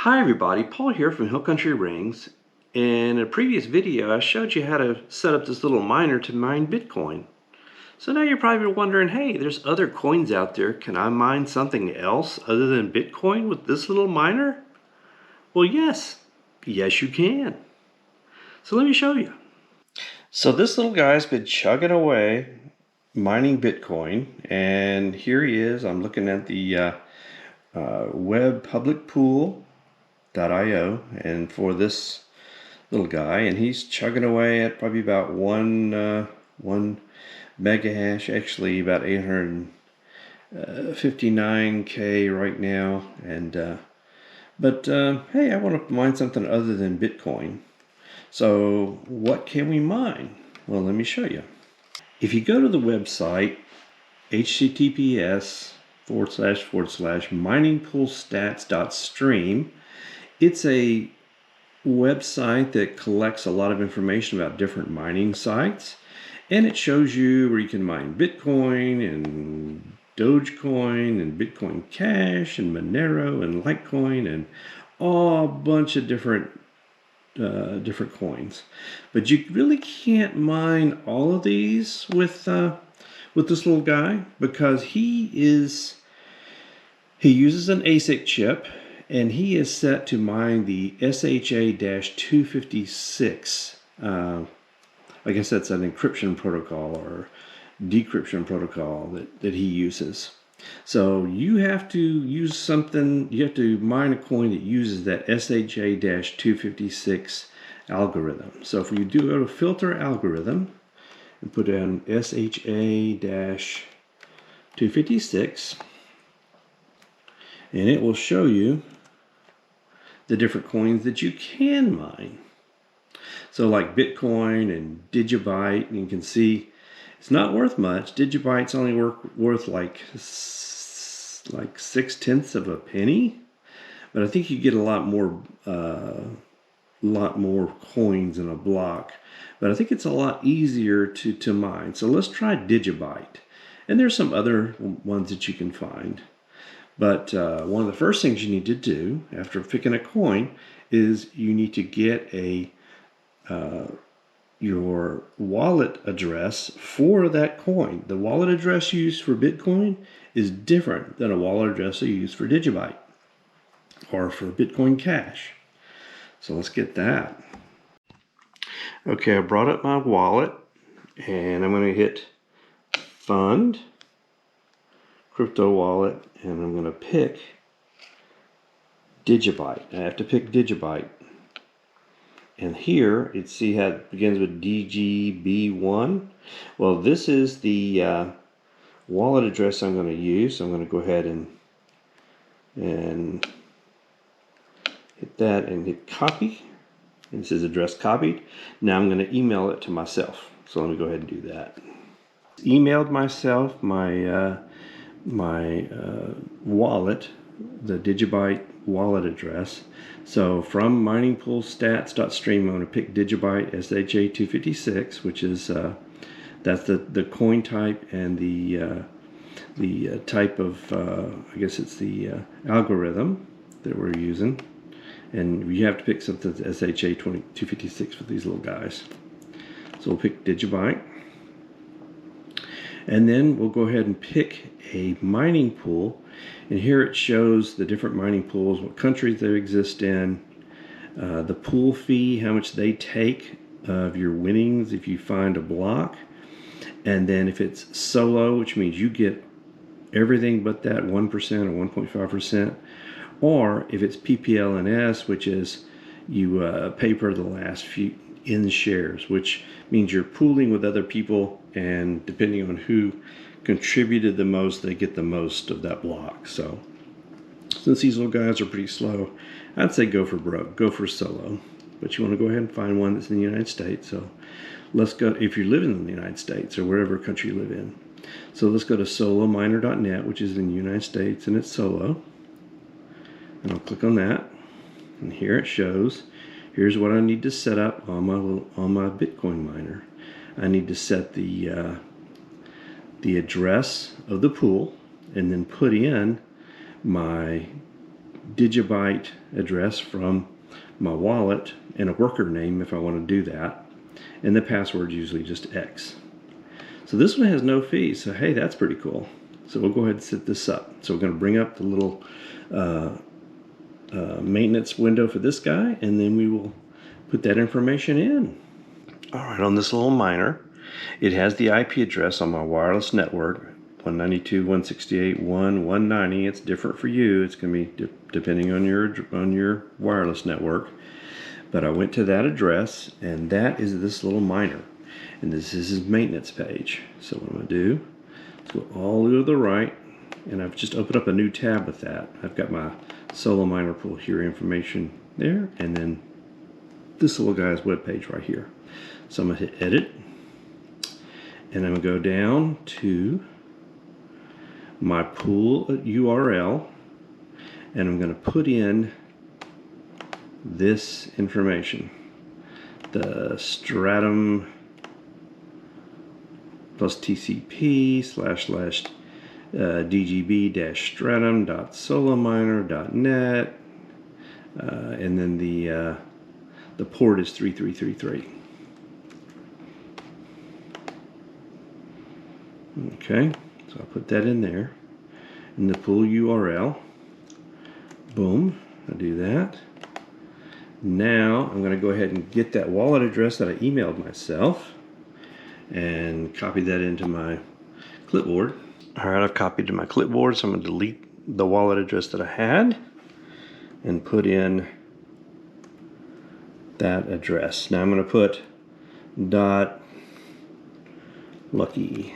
Hi everybody, Paul here from Hill Country Rings. In a previous video I showed you how to set up this little miner to mine Bitcoin. So now you're probably wondering, hey, there's other coins out there. Can I mine something else other than Bitcoin with this little miner? Well, yes you can. So let me show you. So this little guy's been chugging away mining Bitcoin, and here he is. I'm looking at the web public pool .io, and for this little guy, and he's chugging away at probably about one mega hash, actually about 859k right now. And hey, I want to mine something other than Bitcoin. So what can we mine? Well, let me show you. If you go to the website https://miningpoolstats.stream, it's a website that collects a lot of information about different mining sites, and it shows you where you can mine Bitcoin and Dogecoin and Bitcoin Cash and Monero and Litecoin and a bunch of different coins. But you really can't mine all of these with this little guy, because he uses an ASIC chip, and he is set to mine the SHA-256. I guess that's an encryption protocol or decryption protocol that he uses. So you have to use something, you have to mine a coin that uses that SHA-256 algorithm. So if you do a filter algorithm and put in SHA-256, and it will show you the different coins that you can mine. So like Bitcoin and Digibyte, and you can see it's not worth much. Digibyte's only worth like 0.6 of a penny, but I think you get a lot more coins in a block. But I think it's a lot easier to mine. So let's try Digibyte, and there's some other ones that you can find. But one of the first things you need to do after picking a coin is you need to get your wallet address for that coin. The wallet address used for Bitcoin is different than a wallet address you use for Digibyte or for Bitcoin Cash. So let's get that. Okay, I brought up my wallet, and I'm going to hit Fund, Crypto Wallet, and I'm going to pick Digibyte. I have to pick Digibyte. And here, see how it begins with DGB1? Well, this is the wallet address I'm going to use. So I'm going to go ahead and hit that and hit copy. And it says address copied. Now I'm going to email it to myself. So let me go ahead and do that. Emailed myself my wallet, the Digibyte wallet address. So from miningpoolstats.stream, I'm going to pick Digibyte SHA-256, which is that's the coin type and the type of I guess it's the algorithm that we're using. And you have to pick something that's SHA-256 for these little guys. So we'll pick Digibyte. And then we'll go ahead and pick a mining pool. And here it shows the different mining pools, what countries they exist in, the pool fee, how much they take of your winnings if you find a block. And then if it's solo, which means you get everything but that 1% or 1.5%. Or if it's PPLNS, which is you pay per the last few in shares, which means you're pooling with other people, and depending on who contributed the most, they get the most of that block. So since these little guys are pretty slow, I'd say go for broke, go for solo. But you want to go ahead and find one that's in the United States. So let's go, if you're living in the United States or wherever country you live in. So let's go to solominer.net, which is in the United States, and it's solo. And I'll click on that, and here it shows. Here's what I need to set up on my Bitcoin miner. I need to set the address of the pool, and then put in my digibyte address from my wallet and a worker name if I want to do that. And the password is usually just X. So this one has no fees. So hey, that's pretty cool. So we'll go ahead and set this up. So we're going to bring up the little maintenance window for this guy, and then we will put that information in. All right, on this little miner, it has the IP address on my wireless network, 192.168.1.190. It's different for you. It's going to be depending on your wireless network. But I went to that address, and that is this little miner. And this is his maintenance page. So what I'm going to do is go all the way to the right, and I've just opened up a new tab with that. I've got my solo miner pool here information there, and then this little guy's web page right here. So I'm going to hit edit, and I'm going to go down to my pool URL, and I'm going to put in this information, the stratum plus TCP / dgb-stratum.solominer.net, and then the port is 3333. Okay, so I'll put that in there in the pool URL. Boom, I do that. Now I'm going to go ahead and get that wallet address that I emailed myself and copy that into my clipboard. All right, I've copied to my clipboard, so I'm going to delete the wallet address that I had and put in that address. Now I'm going to put .lucky,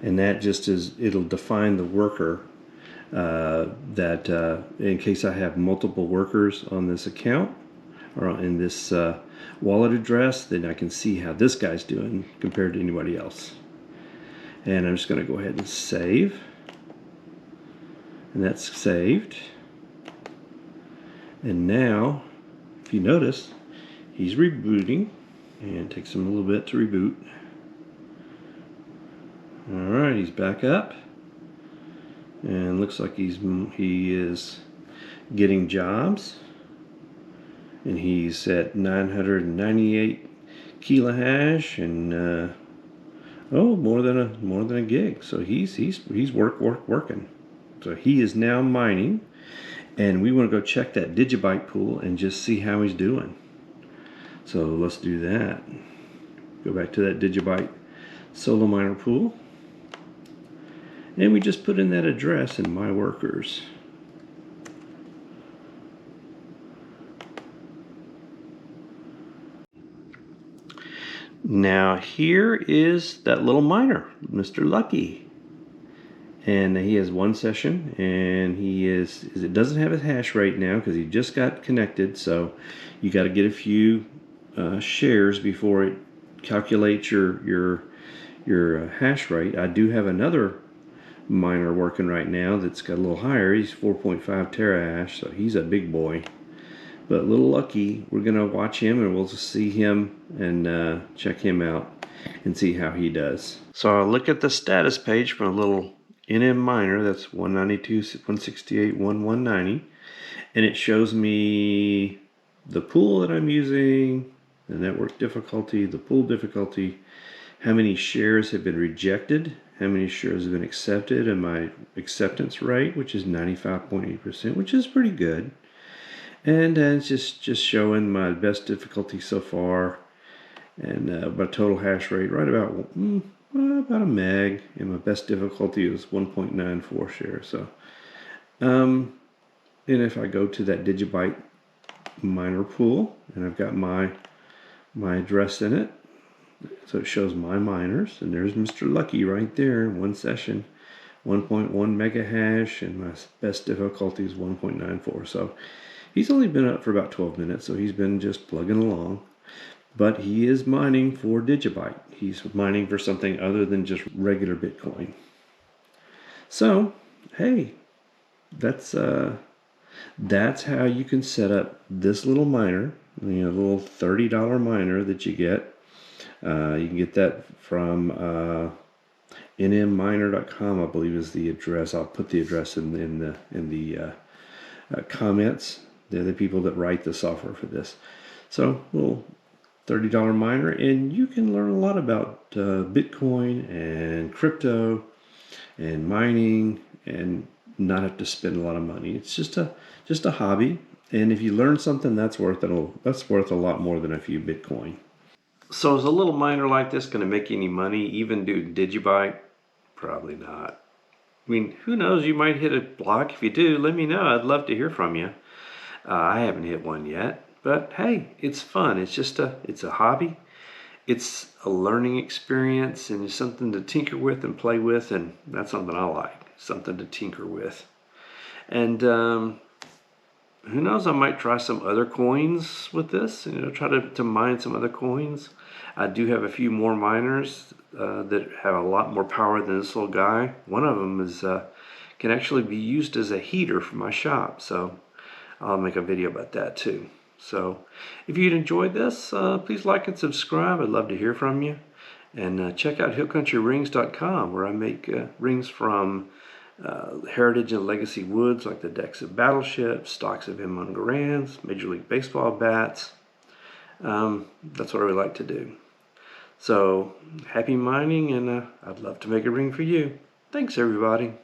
and that just is, it'll define the worker that in case I have multiple workers on this account or in this wallet address, then I can see how this guy's doing compared to anybody else. And I'm just going to go ahead and save, and that's saved. And now, if you notice, he's rebooting, and it takes him a little bit to reboot. All right, he's back up, and looks like he is getting jobs, and he's at 998 kilohash, and oh, more than a gig. So he's working. So he is now mining, and we want to go check that digibyte pool and just see how he's doing. So let's do that. Go back to that digibyte solo miner pool, and we just put in that address in my workers. Now here is that little miner, Mr. Lucky, and he has one session, and it doesn't have his hash rate now because he just got connected. So you got to get a few shares before it calculates your hash rate. I do have another miner working right now that's got a little higher. He's 4.5 terahash, so he's a big boy. But little Lucky, we're going to watch him, and we'll just see him and check him out and see how he does. So I'll look at the status page for a little NM miner. That's 192.168.1.190. And it shows me the pool that I'm using, the network difficulty, the pool difficulty, how many shares have been rejected, how many shares have been accepted, and my acceptance rate, which is 95.8%, which is pretty good. And it's just showing my best difficulty so far, and my total hash rate right about a meg, and my best difficulty is 1.94 shares. So, and if I go to that digibyte miner pool, and I've got my address in it, so it shows my miners, and there's Mr. Lucky right there in one session, 1.1 mega hash, and my best difficulty is 1.94. So he's only been up for about 12 minutes, so he's been just plugging along. But he is mining for digibyte. He's mining for something other than just regular Bitcoin. So, hey, that's how you can set up this little miner, little $30 miner that you get. You can get that from nmminer.com, I believe, is the address. I'll put the address in the comments. They're the people that write the software for this. So, little $30 miner, and you can learn a lot about Bitcoin and crypto and mining, and not have to spend a lot of money. It's just a hobby, and if you learn something, that's worth a lot more than a few Bitcoin. So is a little miner like this going to make you any money? Even do Digibyte? Probably not. I mean, who knows? You might hit a block. If you do, let me know. I'd love to hear from you. I haven't hit one yet, but hey, it's fun. It's a hobby. It's a learning experience, and it's something to tinker with and play with, and that's something I like. Something to tinker with. And who knows? I might try some other coins with this. Try to mine some other coins. I do have a few more miners that have a lot more power than this little guy. One of them is can actually be used as a heater for my shop, so I'll make a video about that too. So if you'd enjoyed this, please like and subscribe. I'd love to hear from you. And check out hillcountryrings.com, where I make rings from heritage and legacy woods, like the decks of battleships, stocks of M1 Garands, Major League Baseball bats. That's what I really like to do. So happy mining, and I'd love to make a ring for you. Thanks, everybody.